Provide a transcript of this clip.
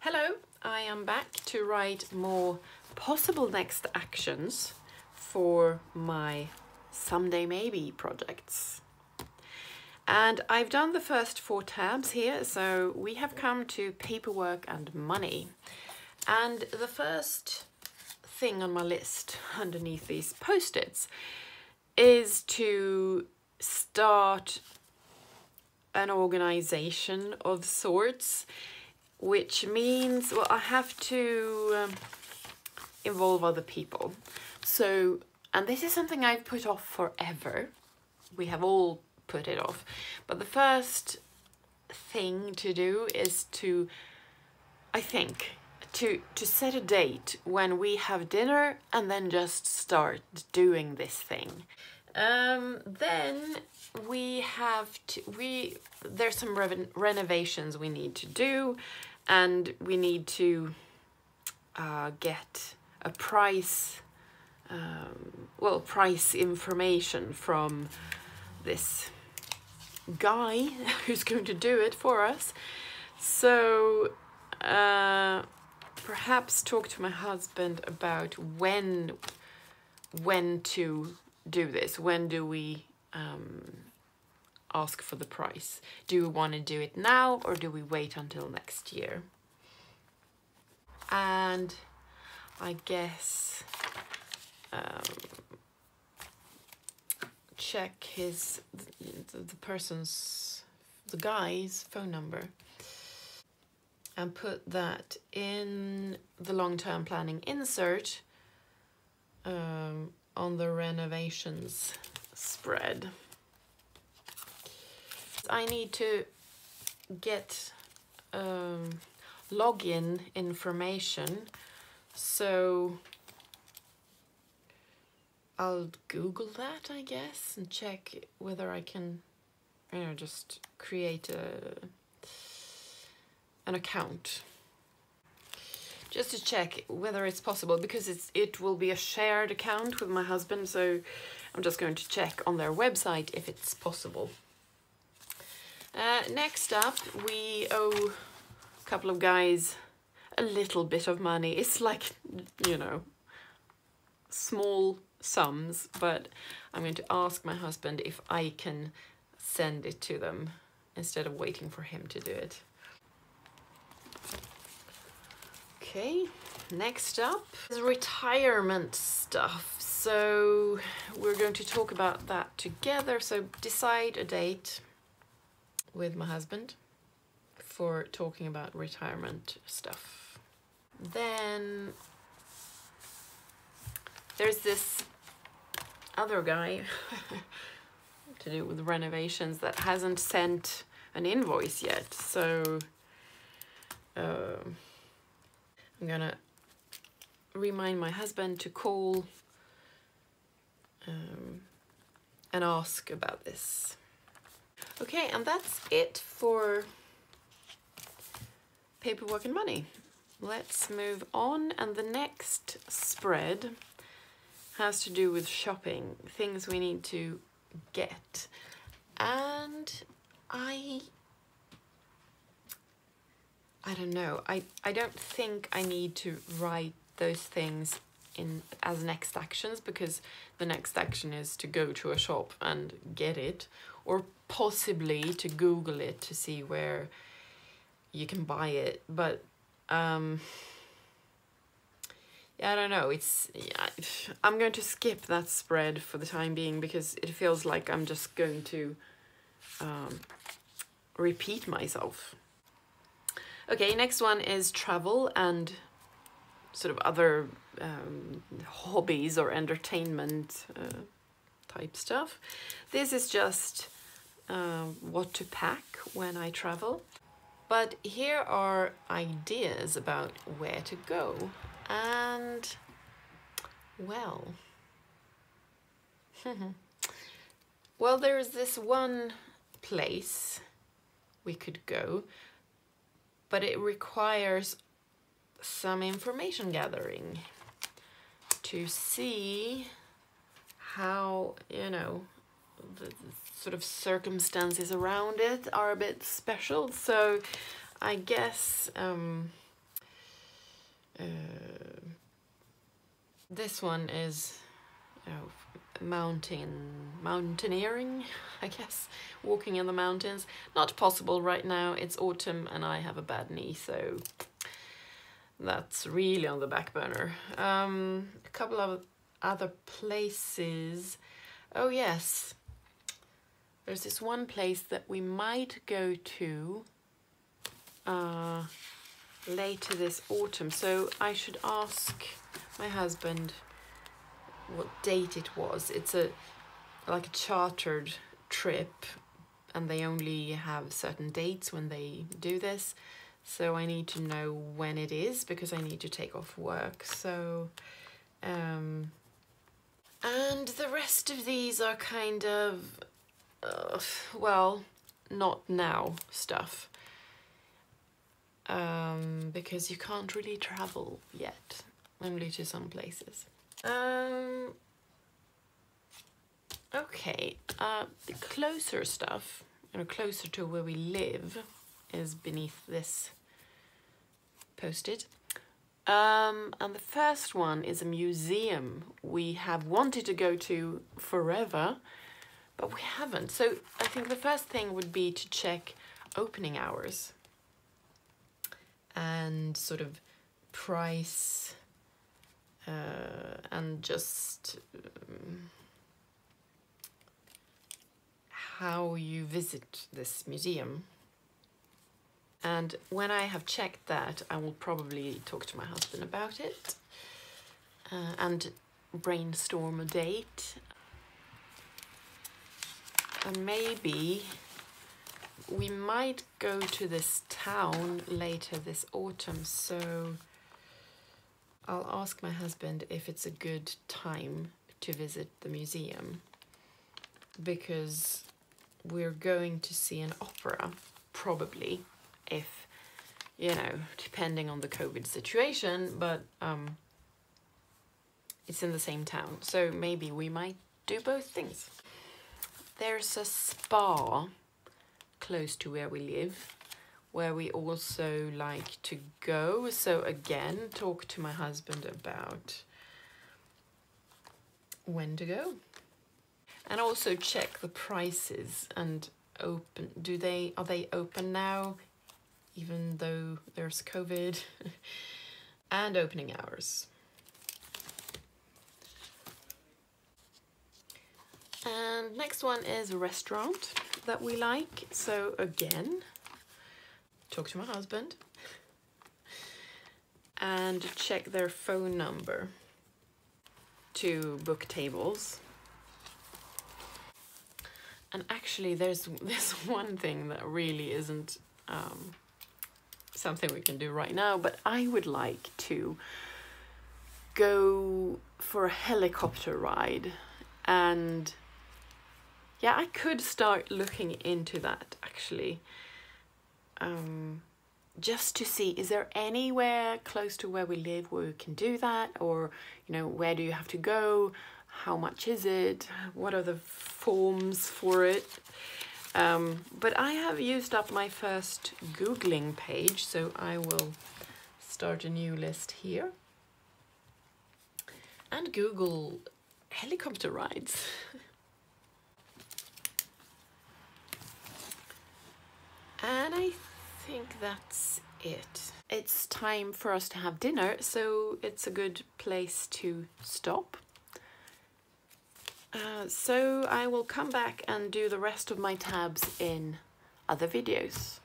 Hello, I am back to write more possible next actions for my Someday Maybe projects. And I've done the first 4 tabs here, so we have come to paperwork and money. And the first thing on my list underneath these post-its is to start an organization of sorts, which means, well, I have to involve other people. So, and this is something I've put off forever. We have all put it off. But the first thing to do is to, I think, to set a date when we have dinner and then just start doing this thing. Then we have to, there's some renovations we need to do, and we need to get a price, price information from this guy who's going to do it for us. So perhaps talk to my husband about when to do this. When do we ask for the price? Do we want to do it now, or do we wait until next year? And I guess check the guy's phone number and put that in the long-term planning insert on the renovations spread. I need to get login information, so I'll Google that, I guess, and check whether I can, just create an account. Just to check whether it's possible, because it will be a shared account with my husband, so I'm just going to check on their website if it's possible. Next up, we owe a couple of guys a little bit of money. It's like, small sums, but I'm going to ask my husband if I can send it to them instead of waiting for him to do it. Okay, next up is retirement stuff. So we're going to talk about that together. So decide a date with my husband for talking about retirement stuff. Then there's this other guy to do with renovations that hasn't sent an invoice yet. So I'm gonna remind my husband to call and ask about this. Okay, and that's it for paperwork and money. Let's move on, and the next spread has to do with shopping, things we need to get. And I don't know, I don't think I need to write those things in as next actions, because the next action is to go to a shop and get it, or possibly to Google it to see where you can buy it. But yeah, I don't know, I'm going to skip that spread for the time being, because it feels like I'm just going to repeat myself. Okay, next one is travel and sort of other hobbies or entertainment type stuff. This is just what to pack when I travel. But here are ideas about where to go. And, well, well, there's this one place we could go, but it requires some information gathering to see how, the sort of circumstances around it are a bit special. So I guess This one is, you know, mountaineering, I guess, walking in the mountains. Not possible right now, it's autumn and I have a bad knee, so that's really on the back burner. A couple of other places. Oh yes, there's this one place that we might go to later this autumn, so I should ask my husband what date it was. It's like a chartered trip and they only have certain dates when they do this, so I need to know when it is because I need to take off work. So and the rest of these are kind of well, not now stuff, because you can't really travel yet, only to some places. Okay, the closer stuff, you know, closer to where we live, is beneath this posted. And the first one is a museum we have wanted to go to forever, but we haven't. So I think the first thing would be to check opening hours and sort of price, and just how you visit this museum. And when I have checked that, I will probably talk to my husband about it and brainstorm a date. And maybe we might go to this town later this autumn, so I'll ask my husband if it's a good time to visit the museum, because we're going to see an opera, probably, if, you know, depending on the COVID situation, but it's in the same town, so maybe we might do both things. There's a spa close to where we live, where we also like to go, so again, talk to my husband about when to go. And also check the prices and open, are they open now, even though there's COVID? And opening hours. And next one is a restaurant that we like. So again, talk to my husband and check their phone number to book tables. And actually there's this one thing that really isn't something we can do right now, but I would like to go for a helicopter ride. And yeah, I could start looking into that actually, just to see, is there anywhere close to where we live where we can do that? Or, you know, where do you have to go? How much is it? What are the forms for it? But I have used up my first Googling page, so I will start a new list here and Google helicopter rides. And I think that's it. It's time for us to have dinner, so it's a good place to stop. So I will come back and do the rest of my tabs in other videos.